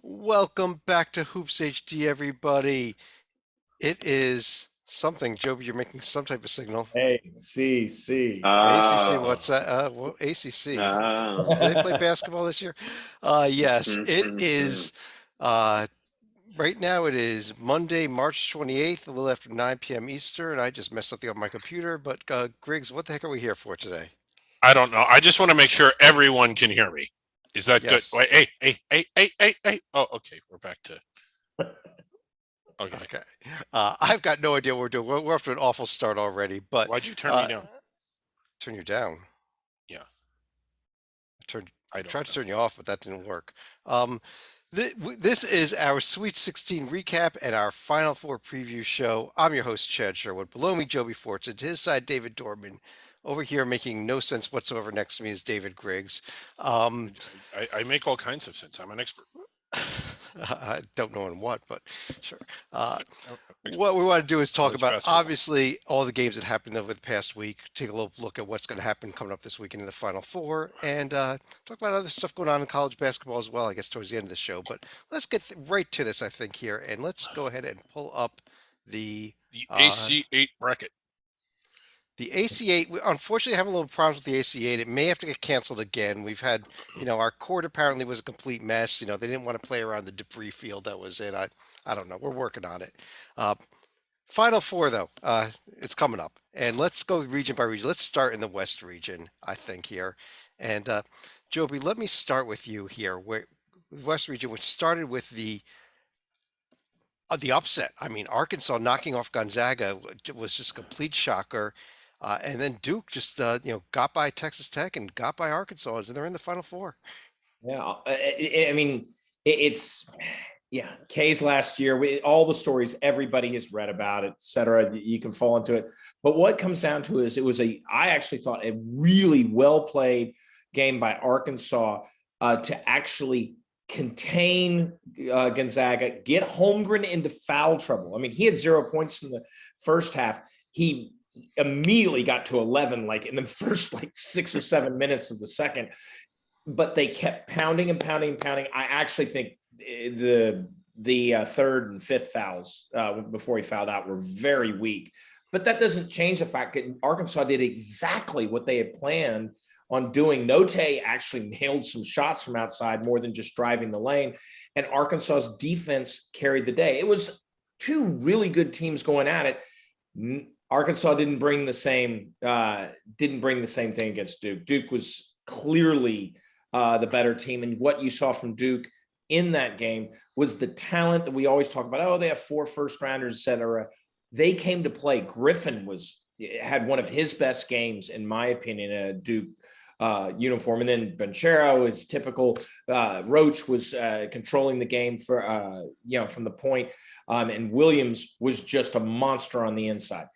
Welcome back to HoopsHD, everybody. It is something, Joby. You're making some type of signal. ACC. ACC, Oh, what's that? Well, ACC. oh. Do they play basketball this year? Yes, it is. Uh, right now, it is Monday, March 28th, a little after 9 p.m. Eastern. I just messed something on my computer. But Griggs, what the heck are we here for today? I don't know. I just want to make sure everyone can hear me. Is that good? Yes. Wait, hey. Oh, okay. We're back to. Okay. Okay. I've got no idea what we're doing. We're off to an awful start already. But Why'd you turn me uh, down? turn you down. Yeah, I I tried don't to know. turn you off, but that didn't work. Um, this is our Sweet 16 recap and our Final Four preview show. I'm your host, Chad Sherwood. Below me, Joby Fortune. To his side, David Dorman. Over here, making no sense whatsoever next to me is David Griggs. Um, I make all kinds of sense. I'm an expert. I don't know in what, but sure. Uh, I'm expert. what we want to do is talk College about basketball. obviously all the games that happened over the past week, take a little look at what's going to happen coming up this weekend in the Final Four, and talk about other stuff going on in college basketball as well, I guess, towards the end of the show. But let's get right to this, I think, here, and let's go ahead and pull up the The uh, AC8 bracket. the AC8. We unfortunately have a little problems with the AC8. It may have to get canceled again. We've had, our court apparently was a complete mess. They didn't want to play around the debris field that was in. I don't know. We're working on it. Uh, Final four, though, it's coming up, and let's go region by region. Let's start in the West region, I think here, and Joby, let me start with you here. Where West region, which started with the upset. I mean, Arkansas knocking off Gonzaga was just a complete shocker, and then Duke just got by Texas Tech and got by Arkansas, and they're in the Final Four. Yeah, I mean, it's yeah. K's last year, all the stories everybody has read about, et cetera. You can fall into it, but what comes down to is I actually thought a really well played game by Arkansas to actually contain Gonzaga, get Holmgren into foul trouble. I mean, he had 0 points in the first half. He immediately got to 11 like in the first like 6 or 7 minutes of the second, but they kept pounding and pounding and pounding. I actually think the third and fifth fouls before he fouled out were very weak. But that doesn't change the fact that Arkansas did exactly what they had planned on doing. Note actually nailed some shots from outside more than just driving the lane, and Arkansas's defense carried the day. It was two really good teams going at it. Arkansas didn't bring the same thing against Duke. Duke was clearly the better team. And what you saw from Duke in that game was the talent that we always talk about. Oh, they have 4 first rounders, et cetera. They came to play. Griffin had one of his best games, in my opinion, in a Duke uniform. And then Banchero is typical. Roach was controlling the game for from the point. And Williams was just a monster on the inside.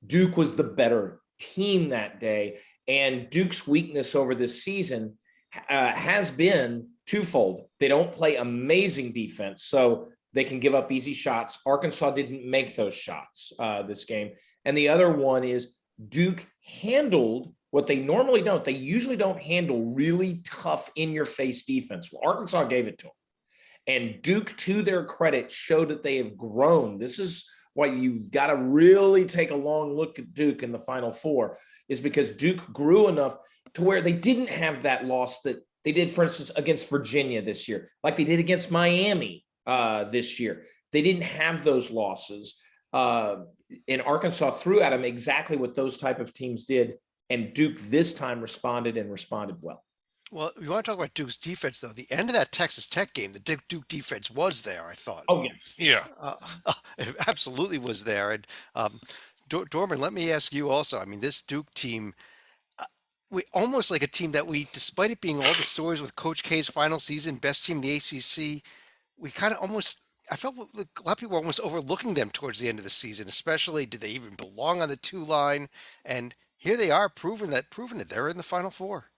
Duke was the better team that day. And Duke's weakness over this season has been twofold. They don't play amazing defense, so they can give up easy shots. Arkansas didn't make those shots this game. And the other one is Duke handled what they normally don't. They usually don't handle really tough in-your-face defense. Well, Arkansas gave it to them. And Duke, to their credit, showed that they have grown. This is why you've got to really take a long look at Duke in the Final Four, is because Duke grew enough to where they didn't have that loss that they did, for instance, against Virginia this year, like they did against Miami this year. They didn't have those losses. And Arkansas threw at them exactly what those type of teams did. And Duke this time responded well. Well, you want to talk about Duke's defense, though. The end of that Texas Tech game, the Duke defense was there, I thought. Oh, yes. Yeah. Uh, it absolutely was there. And Dorman, let me ask you also. I mean, this Duke team, we almost like a team that despite it being all the stories with Coach K's final season, best team in the ACC, we kind of almost. I felt like a lot of people were almost overlooking them towards the end of the season, especially did they even belong on the 2 line? And here they are, proving it. They're in the Final Four.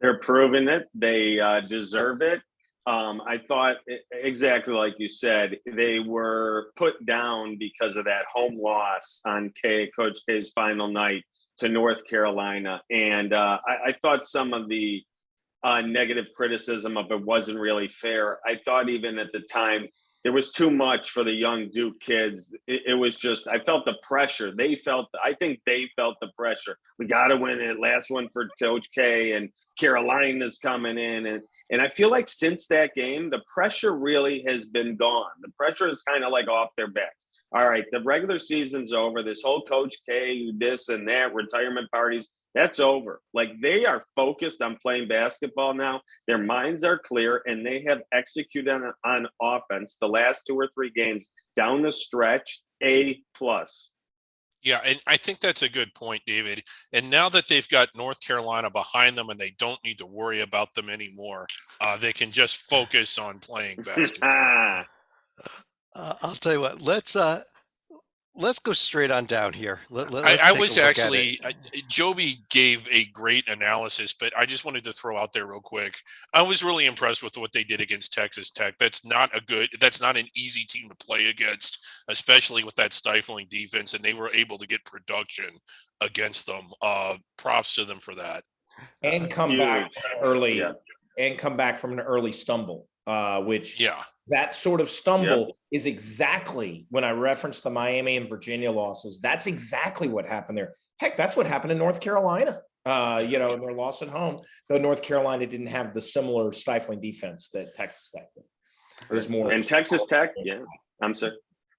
They're proving it. They deserve it. I thought exactly like you said, they were put down because of that home loss on Coach K's final night to North Carolina. And I thought some of the negative criticism of it wasn't really fair. I thought even at the time there was too much for the young Duke kids. It was just, I felt the pressure. I think they felt the pressure. We got to win it. Last one for Coach K, and Carolina's coming in. And I feel like since that game, the pressure really has been gone. The pressure is kind of like off their backs. All right, the regular season's over. This whole Coach K, this and that, retirement parties, that's over. Like, they are focused on playing basketball now. Their minds are clear, and they have executed on offense the last 2 or 3 games down the stretch. A plus. Yeah, and I think that's a good point, David. And now that they've got North Carolina behind them and they don't need to worry about them anymore, they can just focus on playing basketball. I'll tell you what. Let's go straight on down here. Let's I take was a look actually, at it. Joby gave a great analysis, but I just wanted to throw out there real quick. I was really impressed with what they did against Texas Tech. That's not an easy team to play against, especially with that stifling defense, and they were able to get production against them. Props to them for that. And come back early, and come back from an early stumble, which that sort of stumble is exactly when I referenced the Miami and Virginia losses. That's exactly what happened there. Heck, that's what happened in North Carolina. In their loss at home, though North Carolina didn't have the similar stifling defense that Texas Tech did. It was more. And Texas Tech, I'm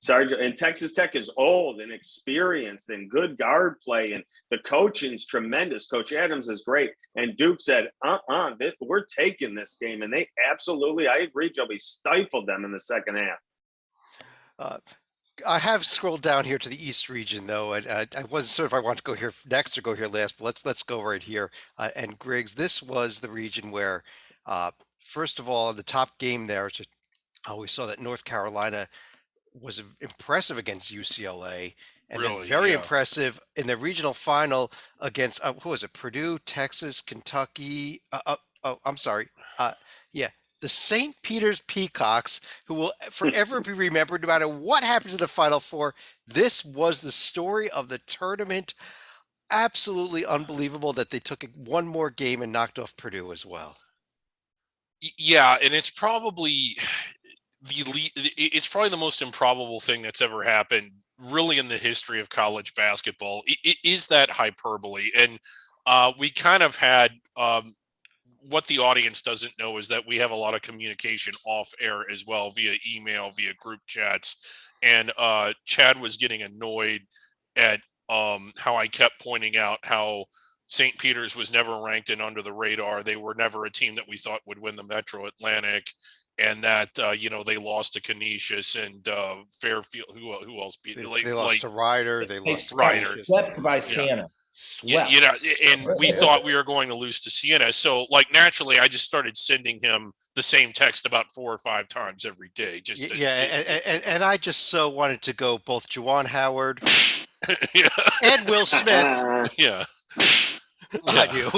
sorry, and Texas Tech is old and experienced and good guard play, and the coaching's tremendous. Coach Adams is great. And Duke said, we're taking this game. And they absolutely, I agree, Joby, stifled them in the second half. I have scrolled down here to the East region, though, and I wasn't sure if I want to go here next or go here last, but let's go right here. And Griggs, this was the region where, first of all, the top game there, we saw that North Carolina was impressive against UCLA, and then very impressive in the regional final against who was it? Purdue, Texas, Kentucky. I'm sorry. The St. Peter's Peacocks, who will forever be remembered no matter what happens in the Final Four. This was the story of the tournament. Absolutely unbelievable that they took one more game and knocked off Purdue as well. Yeah, and it's probably the most improbable thing that's ever happened really in the history of college basketball. It is that hyperbole. And we kind of had what the audience doesn't know is that we have a lot of communication off air as well, via email, via group chats. And Chad was getting annoyed at how I kept pointing out how St. Peter's was never ranked and under the radar. They were never a team that we thought would win the Metro Atlantic. And that, they lost to Canisius and Fairfield. Who else beat them? They lost to Ryder. They lost to Ryder. Swept by Siena. Swept. And we thought we were going to lose to Siena. So, naturally, I just started sending him the same text about 4 or 5 times every day. And I just so wanted to go both Juwan Howard and Will Smith. Yeah. I do.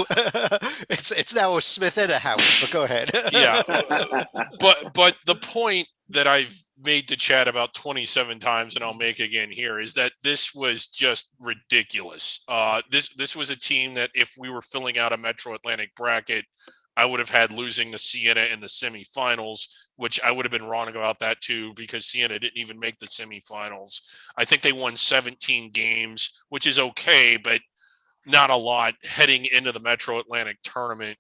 It's now a Smith and a Howard, but go ahead. Yeah. But the point that I've made to Chad about 27 times, and I'll make again here, is that this was just ridiculous. This was a team that if we were filling out a Metro Atlantic bracket, I would have had losing to Siena in the semifinals, which I would have been wrong about that too, because Siena didn't even make the semifinals. I think they won 17 games, which is okay, but not a lot heading into the Metro Atlantic tournament.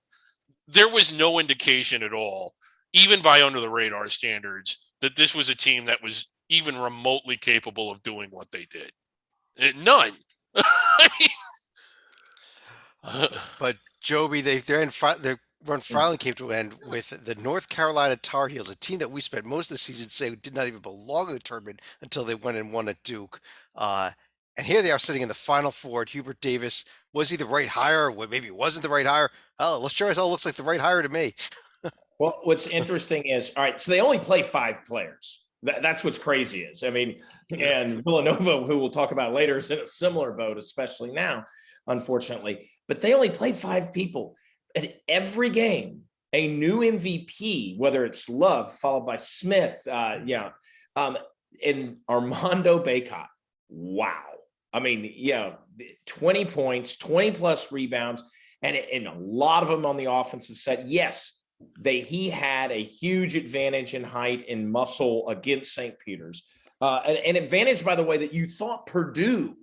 There was no indication at all, even by under the radar standards, that this was a team that was even remotely capable of doing what they did. None. But Joby, their run finally came to an end with the North Carolina Tar Heels, a team that we spent most of the season saying did not even belong in the tournament until they went and won at Duke. And here they are sitting in the Final Four. Hubert Davis, was he the right hire? Or maybe he wasn't the right hire. Oh, let's sure as hell looks like the right hire to me. Well, what's interesting is, all right, so they only play 5 players. That's what's crazy is. I mean, and Villanova, who we'll talk about later, is in a similar boat, especially now, unfortunately. But they only play 5 people. At every game, a new MVP, whether it's Love, followed by Smith, and Armando Bacot. Wow. I mean, 20 points, 20 plus rebounds. and a lot of them on the offensive side. Yes, he had a huge advantage in height and muscle against St. Peter's. An advantage, by the way, that you thought Purdue,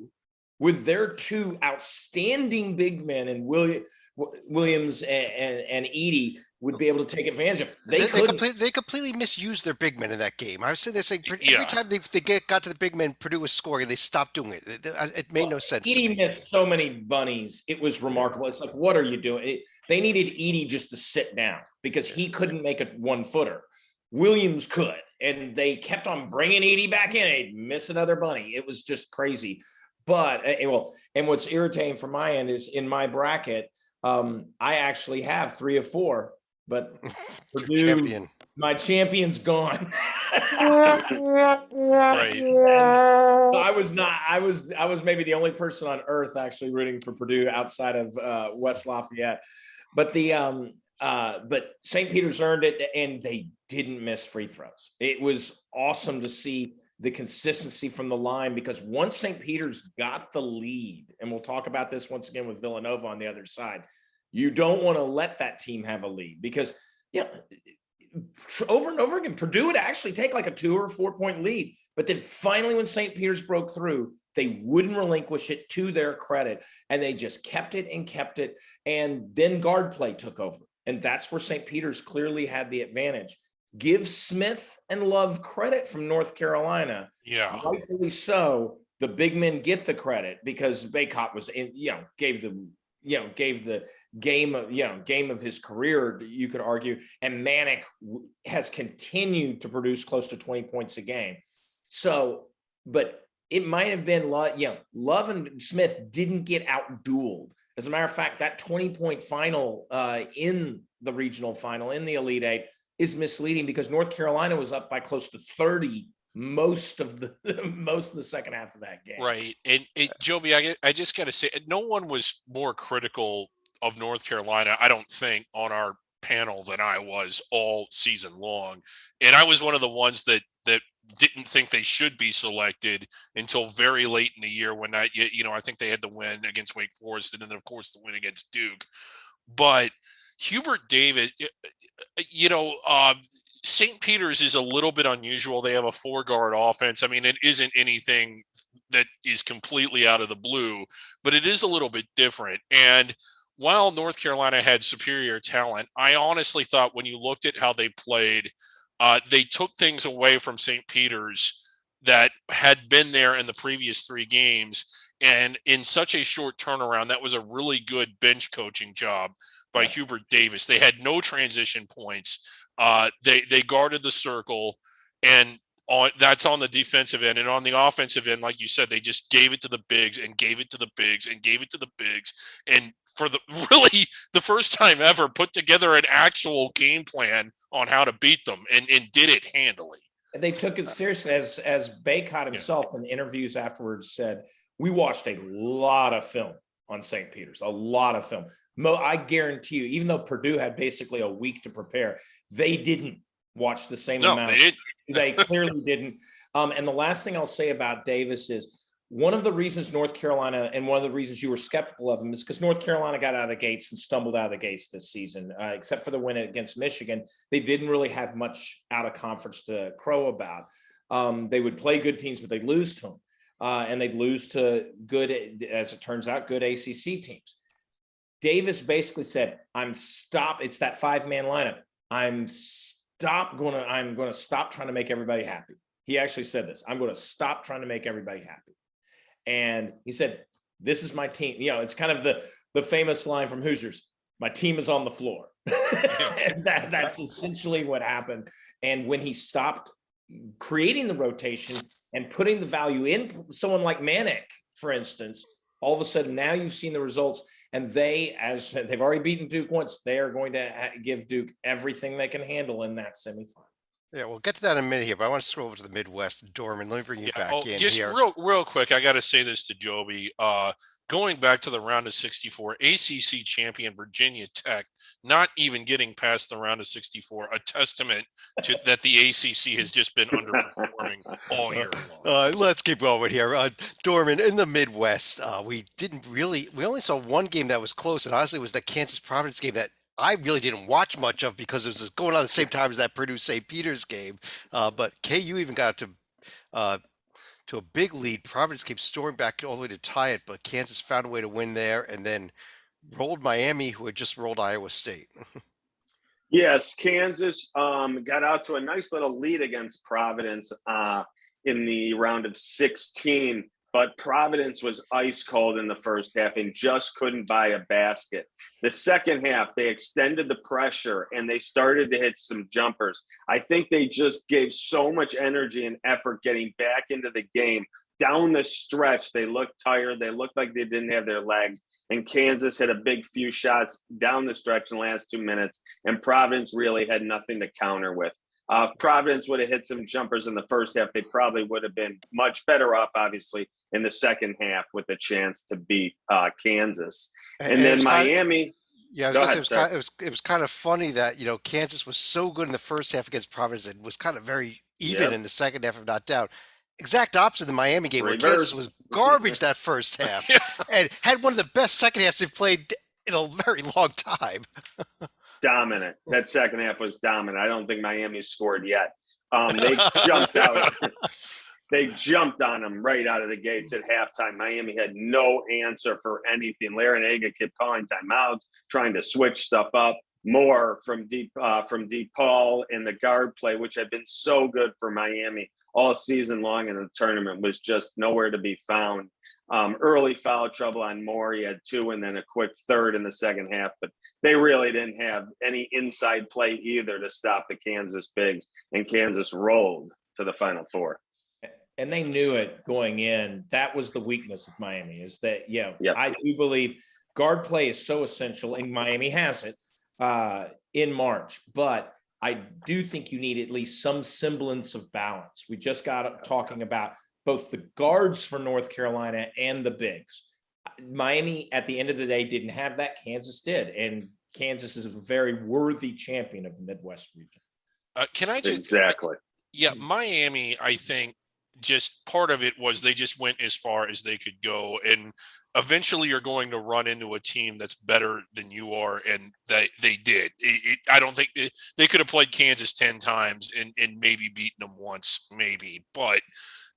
with their two outstanding big men and Williams and Edey, would be able to take advantage of. They completely misused their big men in that game. I was sitting there saying every time they got to the big men, Purdue was scoring. They stopped doing it. It made no sense to me. Edey missed so many bunnies. It was remarkable. It's like, what are you doing? They needed Edey just to sit down because he couldn't make a 1-footer. Williams could, and they kept on bringing Edey back in. He'd miss another bunny. It was just crazy. But and what's irritating from my end is in my bracket, I actually have 3 of 4. But Purdue, my champion's gone. Right. So I was maybe the only person on earth actually rooting for Purdue outside of West Lafayette. But but St. Peter's earned it, and they didn't miss free throws. It was awesome to see the consistency from the line, because once St. Peter's got the lead, and we'll talk about this once again with Villanova on the other side, you don't want to let that team have a lead, because over and over again, Purdue would actually take like a 2 or 4 point lead. But then finally, when St. Peter's broke through, they wouldn't relinquish it, to their credit. And they just kept it and kept it. And then guard play took over. And that's where St. Peter's clearly had the advantage. Give Smith and Love credit from North Carolina. Yeah. Rightfully so. The big men get the credit because Baycott was gave the game of his career, you could argue, and Manick has continued to produce close to 20 points a game. So, but it might have been Love and Smith didn't get out-dueled. As a matter of fact, that 20-point final in the regional final, in the Elite Eight, is misleading because North Carolina was up by close to 30 most of the second half of that game. Right. And Joby, I just got to say, no one was more critical of North Carolina, I don't think, on our panel than I was all season long. And I was one of the ones that didn't think they should be selected until very late in the year when I think they had the win against Wake Forest and then, of course, the win against Duke. But Hubert Davis, St. Peter's is a little bit unusual. They have a 4-guard offense. I mean, it isn't anything that is completely out of the blue, but it is a little bit different. And while North Carolina had superior talent, I honestly thought when you looked at how they played, they took things away from St. Peter's that had been there in the previous 3 games. And in such a short turnaround, that was a really good bench coaching job by Hubert Davis. They had no transition points. They guarded the circle, and that's on the defensive end. And on the offensive end, like you said, they just gave it to the bigs and gave it to the bigs and gave it to the bigs. And for the first time ever, put together an actual game plan on how to beat them and did it handily. And they took it seriously, as Baycott himself in interviews afterwards said, we watched a lot of film on St. Peter's, a lot of film. I guarantee you, even though Purdue had basically a week to prepare, they didn't watch the same amount. They didn't. They clearly didn't. And the last thing I'll say about Davis is one of the reasons North Carolina, and one of the reasons you were skeptical of him, is because North Carolina got out of the gates and stumbled out of the gates this season, except for the win against Michigan. They didn't really have much out of conference to crow about. They would play good teams, but they'd lose to them. And they'd lose to good, as it turns out, good ACC teams. Davis basically said, it's that 5-man lineup. I'm going to stop trying to make everybody happy. He actually said this. I'm going to stop trying to make everybody happy. And he said, this is my team. It's kind of the famous line from Hoosiers. My team is on the floor. And that's essentially what happened. And when he stopped creating the rotation and putting the value in someone like Manick, for instance, all of a sudden now you've seen the results. And as they've already beaten Duke once, they are going to give Duke everything they can handle in that semifinal. Yeah, we'll get to that in a minute here, but I want to scroll over to the Midwest. Dorman, let me bring you Yeah. back Oh, in just here. real quick, I got to say this to Joby. Going back to the round of 64, ACC champion Virginia Tech, not even getting past the round of 64, a testament to that the ACC has just been underperforming all year long. Let's keep going here. Dorman, in the Midwest, we only saw one game that was close, and honestly, it was the Kansas Providence game that I really didn't watch much of because it was just going on at the same time as that Purdue St. Peter's game. But KU even got uh, to a big lead. Providence came storming back all the way to tie it, but Kansas found a way to win there and then rolled Miami, who had just rolled Iowa State. Yes, Kansas got out to a nice little lead against Providence in the round of 16, but Providence was ice cold in the first half and just couldn't buy a basket. The second half, they extended the pressure and they started to hit some jumpers. I think they just gave so much energy and effort getting back into the game. Down the stretch, they looked tired. They looked like they didn't have their legs. And Kansas hit a big few shots down the stretch in the last 2 minutes, and Providence really had nothing to counter with. If Providence would have hit some jumpers in the first half, they probably would have been much better off, obviously, in the second half with a chance to beat Kansas. And then Miami. Yeah, I was going to say it was kind of funny that Kansas was so good in the first half against Providence and was kind of very even in the second half, if not down. Exact opposite of the Miami game, where Kansas was garbage that first half and had one of the best second halves they've played in a very long time. Dominant. That second half was dominant. I don't think Miami scored yet. They jumped out. They jumped on them right out of the gates at halftime. Miami had no answer for anything. Larinaga kept calling timeouts, trying to switch stuff up. More from DePaul and the guard play, which had been so good for Miami all season long in the tournament, was just nowhere to be found. Early foul trouble on Moore. He had 2 and then a quick third in the second half, but they really didn't have any inside play either to stop the Kansas Bigs, and Kansas rolled to the Final Four. And they knew it going in. That was the weakness of Miami, is that, I do believe guard play is so essential, and Miami has it in March, but I do think you need at least some semblance of balance. We just got talking about both the guards for North Carolina and the bigs. Miami, at the end of the day, didn't have that. Kansas did, and Kansas is a very worthy champion of the Midwest region. Can I just exactly? Yeah, Miami, I think just part of it was they just went as far as they could go, and eventually you're going to run into a team that's better than you are, and they did. I don't think they could have played Kansas 10 times and maybe beaten them once, maybe, but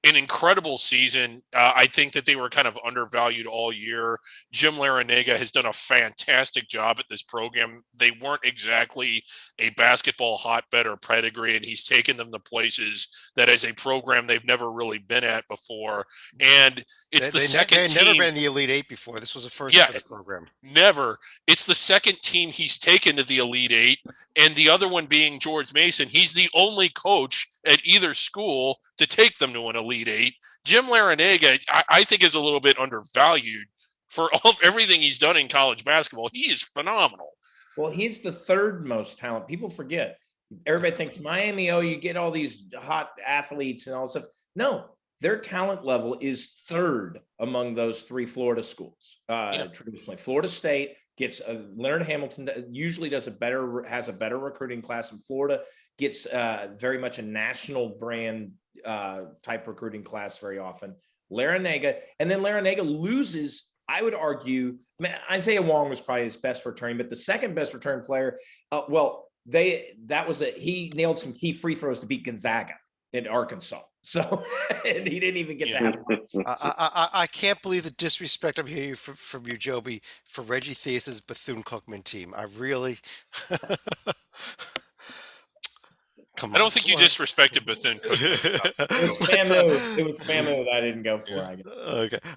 an incredible season. I think that they were kind of undervalued all year. Jim Larinaga has done a fantastic job at this program. They weren't exactly a basketball hotbed or pedigree, and he's taken them to places that as a program they've never really been at before. And it's the second team. They had never been in the Elite Eight before. This was the first for the program. Never. It's the second team he's taken to the Elite Eight, and the other one being George Mason. He's the only coach at either school to take them to an Elite Eight. Jim Larinaga, I think, is a little bit undervalued for everything he's done in college basketball. He is phenomenal. Well, he's the third most talent. People forget. Everybody thinks Miami, you get all these hot athletes and all this stuff. No, their talent level is third among those 3 Florida schools. Traditionally, Florida State gets Leonard Hamilton usually has a better recruiting class, and Florida gets very much a national brand type recruiting class very often. Larinaga, and then Larinaga loses. I would argue, Isaiah Wong was probably his best returning, but the second best return player, he nailed some key free throws to beat Gonzaga in Arkansas. So, and he didn't even get that once. I can't believe the disrespect I'm hearing from you, Joby, for Reggie Theus's Bethune-Cookman team. I really. I don't think you disrespected Bethune-Cookman. It was Famu that I didn't go for. I guess.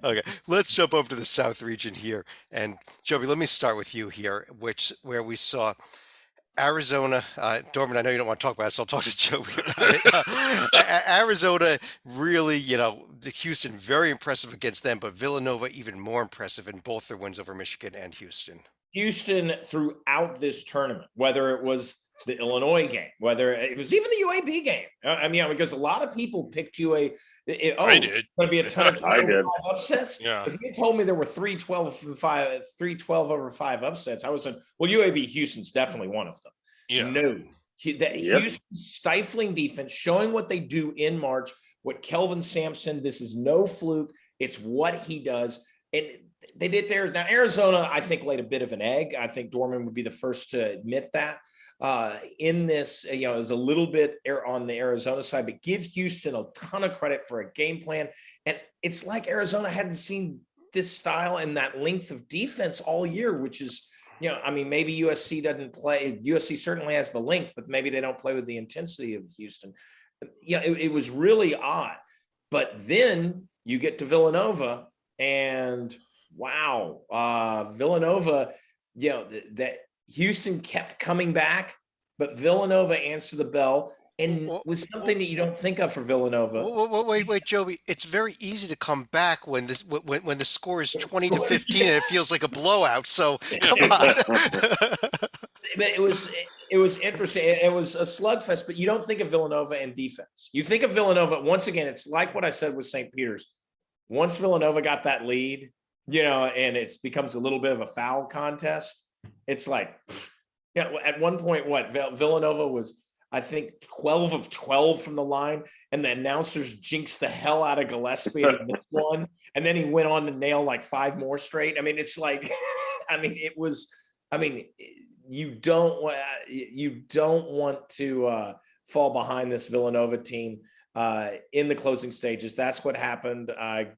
Okay. Let's jump over to the South region here, and Joby, let me start with you here, where we saw Arizona. Dorman, I know you don't want to talk about it, so I'll talk to Joby about it. Arizona really, Houston, very impressive against them, but Villanova even more impressive in both their wins over Michigan and Houston. Houston throughout this tournament, whether it was the Illinois game, whether it was even the UAB game. I mean, because a lot of people picked UA. I did. It's going to be a ton of I did. 5 upsets. Yeah. If you told me there were 3-12/5 upsets, I was saying, well, UAB Houston's definitely one of them. Yeah. No, Yep. Houston stifling defense, showing what they do in March. What Kelvin Sampson, this is no fluke. It's what he does. And they did there. Now, Arizona, I think, laid a bit of an egg. I think Dorman would be the first to admit that. In this, it was a little bit on the Arizona side, but give Houston a ton of credit for a game plan. And it's like Arizona hadn't seen this style and that length of defense all year, which is, I mean, maybe USC doesn't play. USC certainly has the length, but maybe they don't play with the intensity of Houston. It was really odd. But then you get to Villanova, and wow, Villanova, that Houston kept coming back, but Villanova answered the bell, and was something that you don't think of for Villanova. Wait, Joey. It's very easy to come back when the score is 20-15 and it feels like a blowout. So come on. But it was interesting. It was a slugfest, but you don't think of Villanova and defense. You think of Villanova, once again, it's like what I said with St. Peter's. Once Villanova got that lead, and it becomes a little bit of a foul contest, it's like, at one point, Villanova was, I think, 12 of 12 from the line, and the announcers jinxed the hell out of Gillespie and he missed one, and then he went on to nail like 5 more straight. I mean, it's like, you don't want to fall behind this Villanova team in the closing stages. That's what happened. But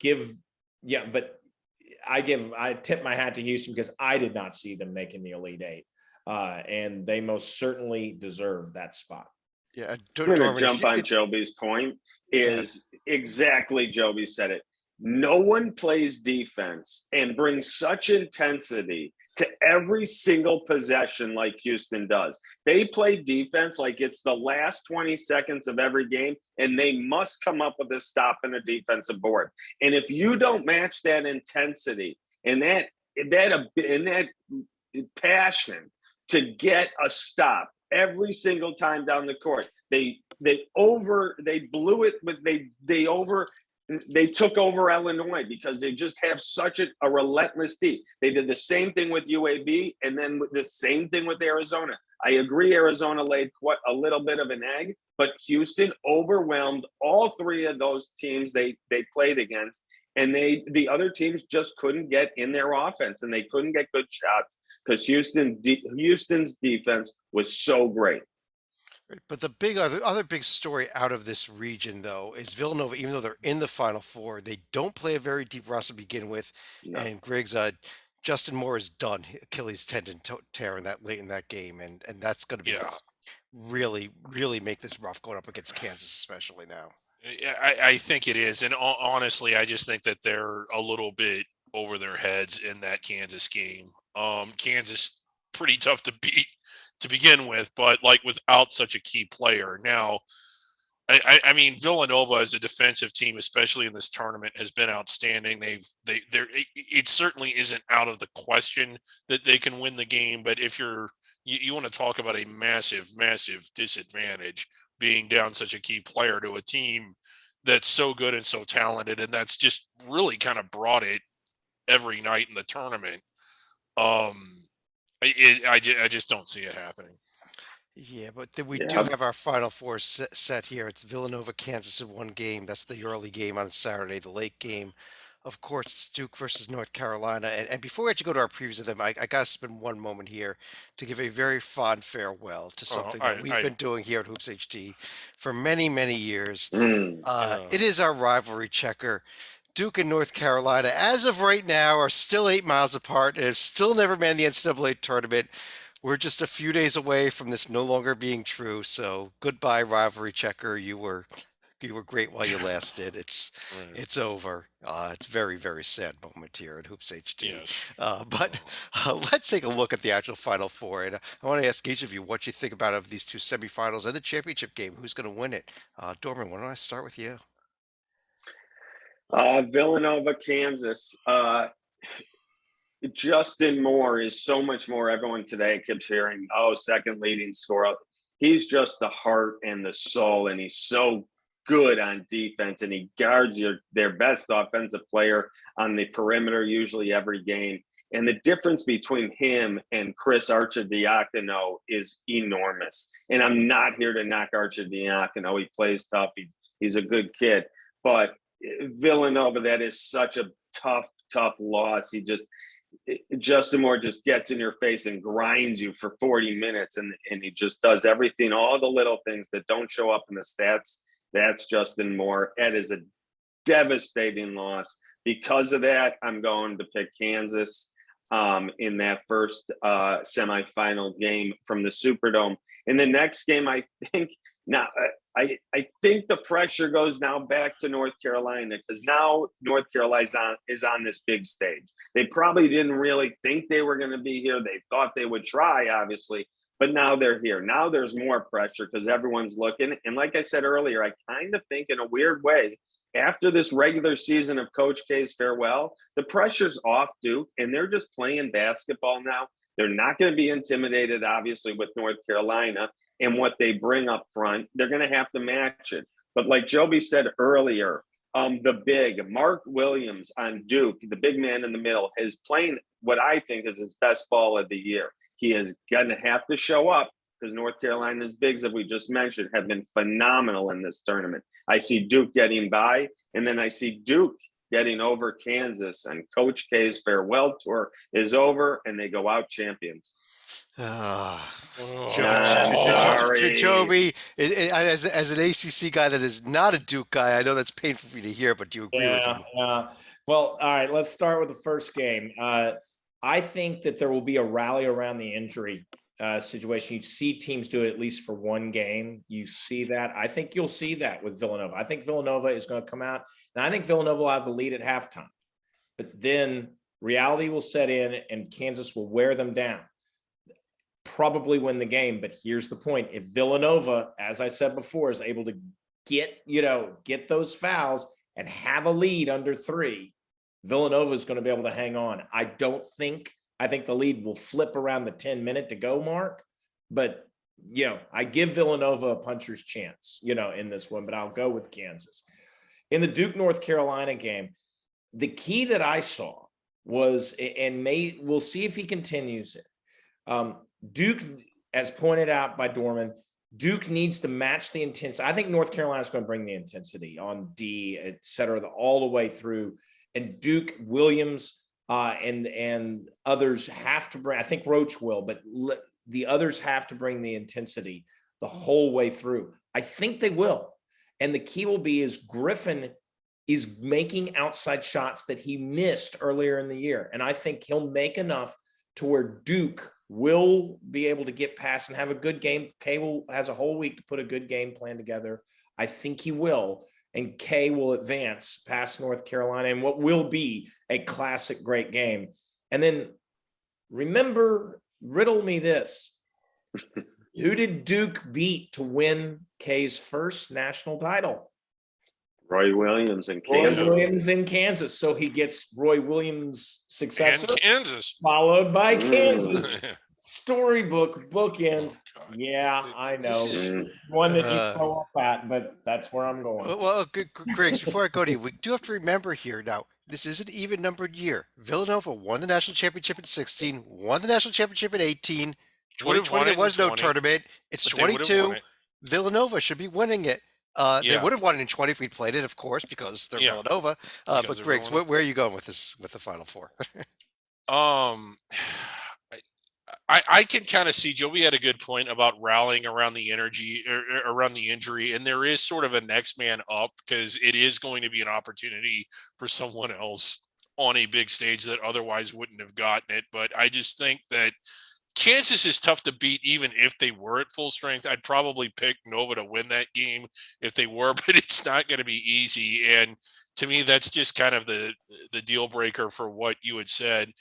I tip my hat to Houston because I did not see them making the Elite Eight. And they most certainly deserve that spot. Yeah, I'm going to jump on Joby's point. Is exactly Joby said it. No one plays defense and brings such intensity to every single possession like Houston does. They play defense like it's the last 20 seconds of every game, and they must come up with a stop in a defensive board. And if you don't match that intensity and that passion to get a stop every single time down the court, they took over Illinois because they just have such a relentless deep. They did the same thing with UAB and then the same thing with Arizona. I agree Arizona laid quite a little bit of an egg, but Houston overwhelmed all 3 of those teams they played against, and the other teams just couldn't get in their offense, and they couldn't get good shots because Houston's defense was so great. But the other big story out of this region, though, is Villanova. Even though they're in the Final Four, they don't play a very deep roster to begin with. No. And Griggs, Justin Moore is done Achilles tendon tear late in that game, and that's going to be really, really make this rough going up against Kansas, especially now. I think it is, and honestly, I just think that they're a little bit over their heads in that Kansas game. Kansas pretty tough to beat to begin with, but like without such a key player. Now, I mean, Villanova as a defensive team, especially in this tournament, has been outstanding. It certainly isn't out of the question that they can win the game, but if you want to talk about a massive, massive disadvantage being down such a key player to a team that's so good and so talented, and that's just really kind of brought it every night in the tournament. I just don't see it happening. Yeah, but we do have our Final Four set here. It's Villanova, Kansas in one game. That's the early game on Saturday. The late game, of course, it's Duke versus North Carolina. And before we actually go to our previews of them, I got to spend one moment here to give a very fond farewell to something that we've been doing here at HoopsHD for many, many years. It is our rivalry checker. Duke and North Carolina, as of right now, are still 8 miles apart and have still never been in the NCAA tournament. We're just a few days away from this no longer being true. So goodbye, rivalry checker. You were great while you lasted. It's over. It's very, very sad moment here at HoopsHD. Yes. But let's take a look at the actual Final Four. And I want to ask each of you what you think of these 2 semifinals and the championship game. Who's going to win it? Dorman, why don't I start with you? Villanova, Kansas. Justin Moore is so much more. Everyone today keeps hearing, second leading scorer. he's just the heart and the soul, and he's so good on defense, and he guards their best offensive player on the perimeter usually every game. And the difference between him and Chris Arcidiacono is enormous. And I'm not here to knock Arcidiacono. He plays tough. He's a good kid. But Villanova, that is such a tough loss. Justin Moore just gets in your face and grinds you for 40 minutes, and he just does everything, all the little things that don't show up in the stats. That's Justin Moore. It is a devastating loss. Because of that, I'm going to pick Kansas in that first semifinal game from the Superdome. In the next game, I think the pressure goes now back to North Carolina, because now North Carolina is on this big stage. They probably didn't really think they were going to be here. They thought they would try, obviously, but now they're here. Now there's more pressure because everyone's looking. And like I said earlier, I kind of think in a weird way, after this regular season of Coach K's farewell, the pressure's off Duke, and they're just playing basketball now. They're not going to be intimidated, obviously, with North Carolina and what they bring up front. They're going to have to match it. But like Joby said earlier, the big Mark Williams on Duke, the big man in the middle, is playing what I think is his best ball of the year. He is going to have to show up, because North Carolina's bigs, that we just mentioned, have been phenomenal in this tournament. I see Duke getting by, and then I see Duke getting over Kansas, and Coach K's farewell tour is over, and they go out champions. Joby, as an ACC guy that is not a Duke guy, I know that's painful for you to hear, but do you agree with him? Yeah. Well, all right, let's start with the first game. I think that there will be a rally around the injury situation. You see teams do it at least for one game. You see that. I think you'll see that with Villanova. I think Villanova is going to come out, and I think Villanova will have the lead at halftime. But then reality will set in, and Kansas will wear them down. Probably win the game, but here's the point. If Villanova, as I said before, is able to get those fouls and have a lead under 3, Villanova is going to be able to hang on. I think the lead will flip around the 10-minute to go mark, but I give Villanova a puncher's chance, in this one, but I'll go with Kansas. In the Duke North Carolina game, the key that I saw was, we'll see if he continues it. Duke, as pointed out by Dorman, Duke needs to match the intensity. I think North Carolina is going to bring the intensity on D, et cetera, all the way through. And Duke, Williams, and others have to bring, I think Roach will, but the others have to bring the intensity the whole way through. I think they will. And the key will be is Griffin is making outside shots that he missed earlier in the year. And I think he'll make enough to where Duke will be able to get past and have a good game. K has a whole week to put a good game plan together. I think he will. And K will advance past North Carolina in what will be a classic great game. And then riddle me this. Who did Duke beat to win K's first national title? Roy Williams in Kansas. Roy Williams in Kansas. So he gets Roy Williams' successor. And Kansas. Followed by Kansas. Storybook bookend. Oh, yeah, I know. One that you throw off at, but that's where I'm going. Well, Griggs, before I go to you, we do have to remember here now, this is an even numbered year. Villanova won the national championship in 16, won the national championship in 18. 2020, there was no tournament. It's 22. Villanova should be winning it. They would have won it in 20 if we'd played it, of course, because they're Villanova. But Griggs, where are you going with this, with the Final Four? I can kind of see Joby had a good point about rallying around the energy or around the injury, and there is sort of a next man up because it is going to be an opportunity for someone else on a big stage that otherwise wouldn't have gotten it. But I just think that Kansas is tough to beat even if they were at full strength. I'd probably pick Nova to win that game if they were, but it's not going to be easy. And to me, that's just kind of the deal breaker for what you had said.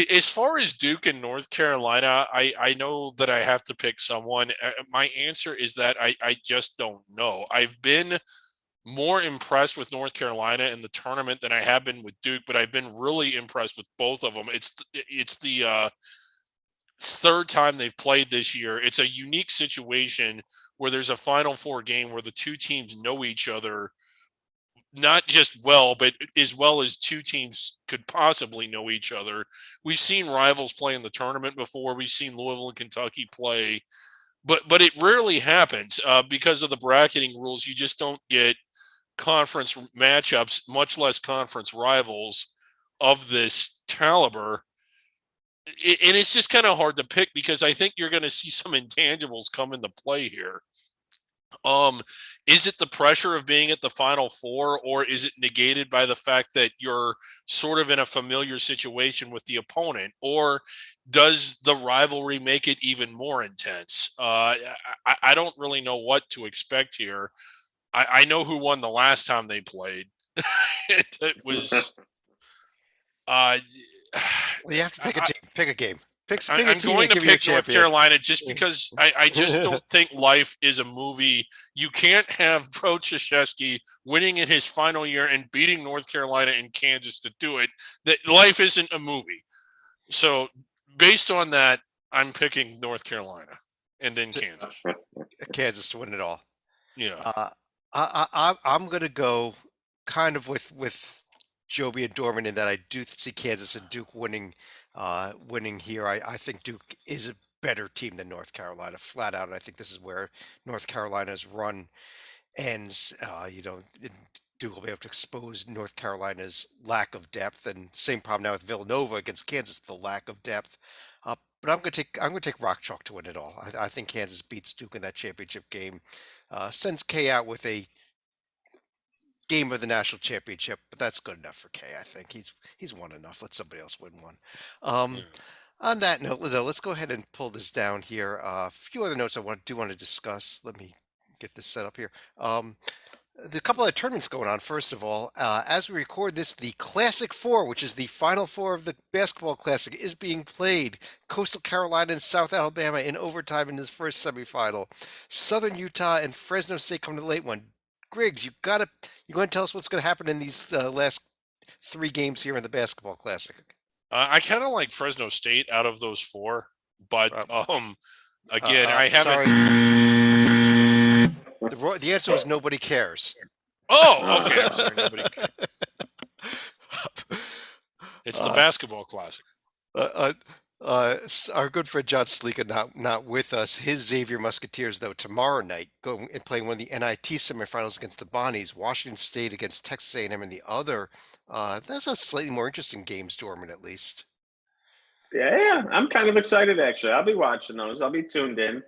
As far as Duke and North Carolina, I know that I have to pick someone. My answer is that I just don't know. I've been more impressed with North Carolina in the tournament than I have been with Duke, but I've been really impressed with both of them. It's the third time they've played this year. It's a unique situation where there's a Final Four game where the two teams know each other not just well, but as well as two teams could possibly know each other. We've seen rivals play in the tournament before. We've seen Louisville and Kentucky play, but it rarely happens because of the bracketing rules. You just don't get conference matchups, much less conference rivals of this caliber. And it's just kind of hard to pick because I think you're going to see some intangibles come into play here. Is it the pressure of being at the Final Four, or is it negated by the fact that you're sort of in a familiar situation with the opponent, or does the rivalry make it even more intense? I don't really know what to expect here. I know who won the last time they played. It was uh, Well, you have to pick a I, team. Pick a game. Pick a I'm team going and to give you a pick North champion. Carolina just because I just don't think life is a movie. You can't have Coach Krzyzewski winning in his final year and beating North Carolina and Kansas to do it. That life isn't a movie. So based on that, I'm picking North Carolina and then Kansas. Kansas to win it all. Yeah. I'm going to go kind of with Joby and Dorman in that I do see Kansas and Duke winning here. I think Duke is a better team than North Carolina, flat out. And I think this is where North Carolina's run ends. Duke will be able to expose North Carolina's lack of depth, and same problem now with Villanova against Kansas, the lack of depth. But I'm going to take Rock Chalk to win it all. I think Kansas beats Duke in that championship game. Sends K out with a game of the national championship, but that's good enough for K. I think he's won enough. Let somebody else win one. Yeah. On that note, though, let's go ahead and pull this down here. A few other notes I want to discuss. Let me get this set up here. The couple of tournaments going on. First of all, as we record this, the Classic Four, which is the Final Four of the Basketball Classic, is being played. Coastal Carolina and South Alabama in overtime in this first semifinal. Southern Utah and Fresno State come to the late one. Griggs, you going to tell us what's going to happen in these last three games here in the Basketball Classic? I kind of like Fresno State out of those four, but again, I Sorry. haven't. The answer was nobody cares. Oh, okay. I'm sorry. Nobody. It's the basketball classic. Our good friend John Sleeka not with us. His Xavier Musketeers, though, tomorrow night going and playing one of the NIT semifinals against the Bonnies. Washington State against Texas A&M in the other. That's a slightly more interesting game, Dorman, at least. Yeah, I'm kind of excited actually. I'll be watching those. I'll be tuned in.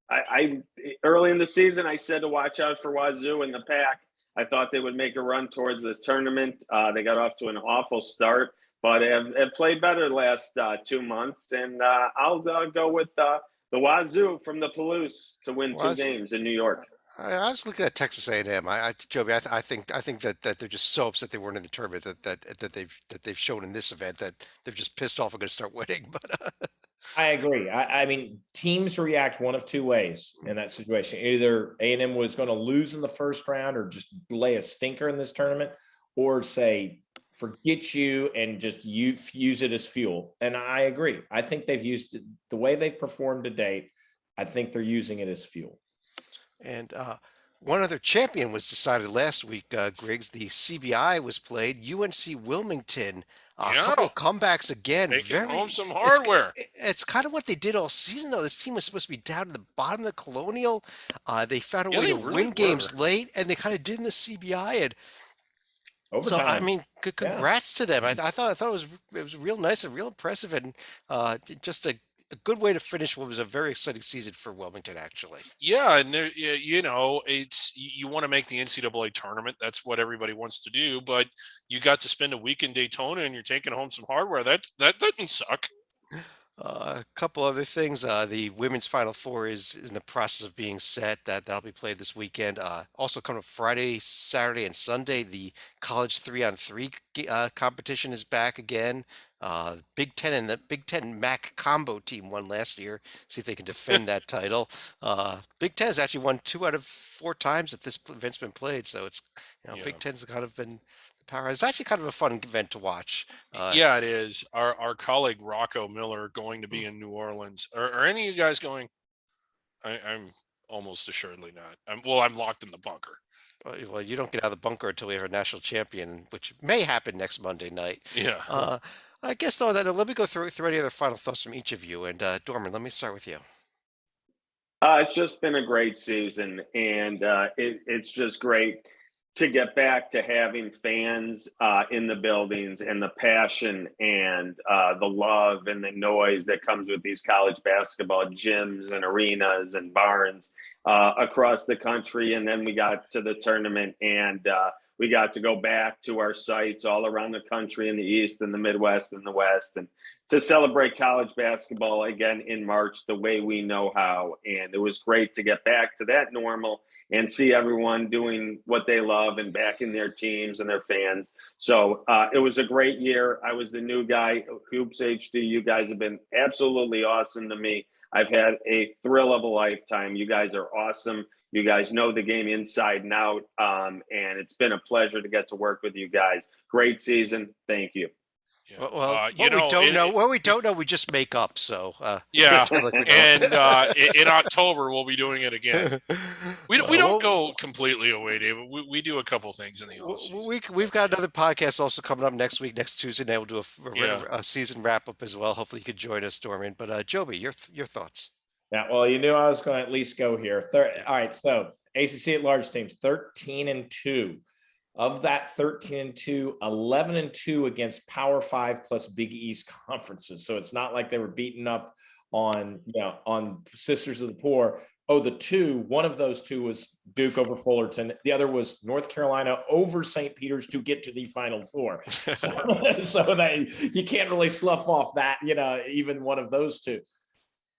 I early in the season I said to watch out for Wazoo in the pack. I thought they would make a run towards the tournament. They got off to an awful start, but have played better the last 2 months. And I'll go with the Wazoo from the Palouse to win two games in New York. I was looking at Texas A&M. Joby, I think that they're just so upset they weren't in the tournament that they've shown in this event that they're just pissed off and going to start winning. But I agree. I mean, teams react one of two ways in that situation. Either A&M was going to lose in the first round or just lay a stinker in this tournament, or say, forget you and just use it as fuel. And I agree. I think they've used it the way they've performed to date. I think they're using it as fuel. And one other champion was decided last week, Griggs. The CBI was played. UNC Wilmington. A couple of comebacks again. Making home some hardware. It's kind of what they did all season, though. This team was supposed to be down at the bottom of the Colonial. They found a way to win games late, and they kind of did in the CBI. And overtime. So I mean, congrats to them. I thought it was real nice and real impressive, and just a good way to finish what was a very exciting season for Wilmington, actually. Yeah, and there, it's you want to make the NCAA tournament. That's what everybody wants to do. But you got to spend a week in Daytona, and you're taking home some hardware. That doesn't suck. A couple other things. The women's Final Four is in the process of being set. That'll be played this weekend. Also coming up Friday, Saturday, and Sunday, the college 3-on-3 competition is back again. Big Ten and the Big Ten MAC combo team won last year. See if they can defend that title. Big Ten has actually won 2 out of 4 times that this event's been played. So it's Big Ten's kind of been Power is actually kind of a fun event to watch. Yeah, it is. Our colleague Rocco Miller going to be in New Orleans. Are any of you guys going? I'm almost assuredly not. I'm locked in the bunker. Well, you don't get out of the bunker until we have a national champion, which may happen next Monday night. Yeah. Uh, I guess though that let me go through any other final thoughts from each of you. And Dorman, let me start with you. It's just been a great season, and it's just great to get back to having fans in the buildings and the passion and the love and the noise that comes with these college basketball gyms and arenas and barns across the country. And then we got to the tournament, and we got to go back to our sites all around the country in the East and the Midwest and the West, and to celebrate college basketball again in March the way we know how. And it was great to get back to that normal and see everyone doing what they love and backing their teams and their fans. So it was a great year. I was the new guy, HoopsHD. You guys have been absolutely awesome to me. I've had a thrill of a lifetime. You guys are awesome. You guys know the game inside and out. And it's been a pleasure to get to work with you guys. Great season. Thank you. Yeah. What we don't know, we just make up. So yeah, pretend like we don't. and in October we'll be doing it again. We don't Well, go completely away, David. We do a couple things in the off season. we've got another podcast also coming up next week, next Tuesday night. We'll do Yeah. a season wrap up as well. Hopefully, you could join us, Dorman. But Joby, your thoughts? Yeah, well, you knew I was going to at least go here. All right, so ACC at large teams, 13-2. Of that 13-2, 11-2 against Power 5 plus Big East conferences. So it's not like they were beaten up on Sisters of the Poor. Oh, one of those two was Duke over Fullerton. The other was North Carolina over St. Peter's to get to the Final Four. So that you can't really slough off that, even one of those two.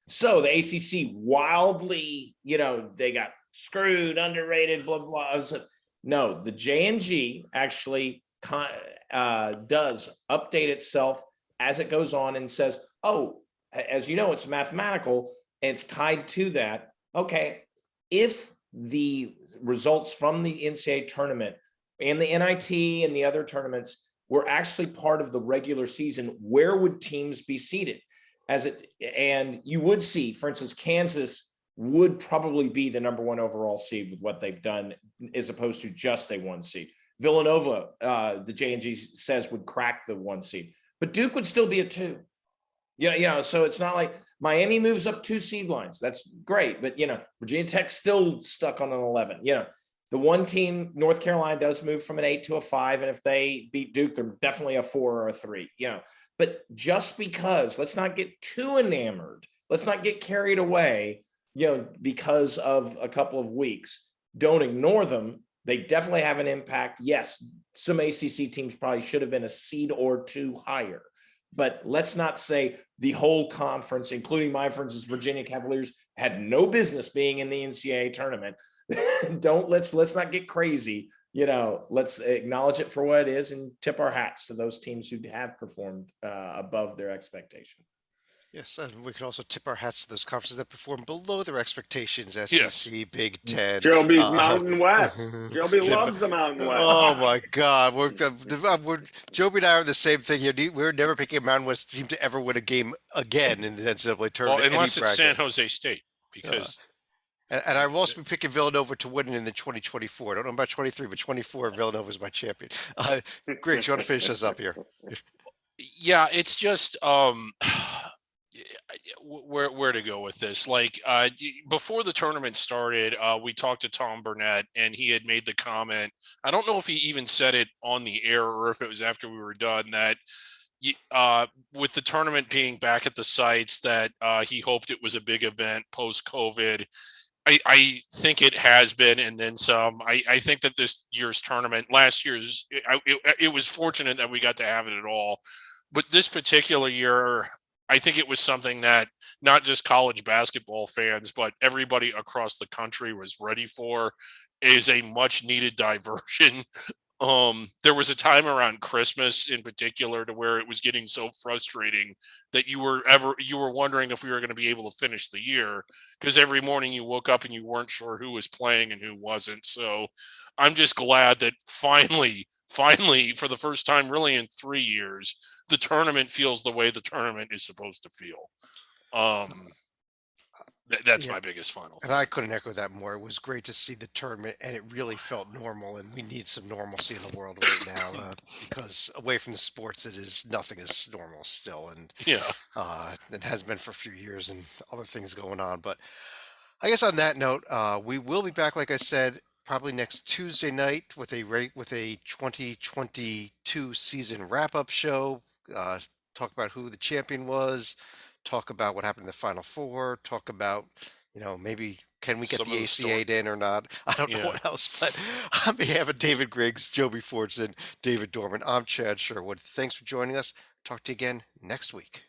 So the ACC wildly, they got screwed, underrated, blah, blah, blah. No, the J&G actually does update itself as it goes on and says, oh, as you know, it's mathematical and it's tied to that. Okay, if the results from the NCAA tournament and the NIT and the other tournaments were actually part of the regular season, where would teams be seated? And you would see, for instance, Kansas would probably be the number one overall seed with what they've done, as opposed to just a 1 seed. Villanova, the J&G says, would crack the 1 seed, but Duke would still be a 2. So it's not like Miami moves up 2 seed lines. That's great, but Virginia Tech's still stuck on an 11. The one team, North Carolina, does move from an 8 to a 5, and if they beat Duke, they're definitely a 4 or a 3. But just because, let's not get too enamored, let's not get carried away, because of a couple of weeks. Don't ignore them. They definitely have an impact. Yes, some ACC teams probably should have been a seed or 2 higher, but let's not say the whole conference, including my, for instance, Virginia Cavaliers, had no business being in the NCAA tournament. Let's not get crazy. Let's acknowledge it for what it is and tip our hats to those teams who have performed above their expectation. Yes, and we can also tip our hats to those conferences that perform below their expectations. SEC, Yes. Big Ten. Joby's Mountain West. Joby loves the Mountain West. Oh my God, Joby and I are the same thing here. We're never picking a Mountain West team to ever win a game again in the NCAA tournament. Well, unless it's San bracket. Jose State, because And I will also be picking Villanova to win it in the 2024. I don't know about 23, but 24, Villanova is my champion. Griggs, you want to finish us up here? yeah, it's just where to go with this. Like before the tournament started, we talked to Tom Burnett, and he had made the comment. I don't know if he even said it on the air or if it was after we were done, that with the tournament being back at the sites, that he hoped it was a big event post-COVID. I think it has been, and then some. I think that this year's tournament, last year's, it was fortunate that we got to have it at all. But this particular year, I think it was something that not just college basketball fans, but everybody across the country was ready for, is a much needed diversion. There was a time around Christmas in particular to where it was getting so frustrating that you were wondering if we were going to be able to finish the year, because every morning you woke up and you weren't sure who was playing and who wasn't. So I'm just glad that finally finally, for the first time really in 3 years, the tournament feels the way the tournament is supposed to feel. That's Yeah. my biggest final And thought. I couldn't echo that more. It was great to see the tournament, and it really felt normal. And we need some normalcy in the world right now because away from the sports, nothing is normal still, and Yeah. it has been for a few years, and other things going on. But I guess on that note, we will be back, like I said, probably next Tuesday night with a 2022 season wrap up show. Uh, talk about who the champion was. Talk about what happened in the Final Four. Talk about maybe can we get Some the of the story. AC8 in or not? I don't know Yeah. what else. But on behalf of David Griggs, Joby Fordson, David Dorman, I'm Chad Sherwood. Thanks for joining us. Talk to you again next week.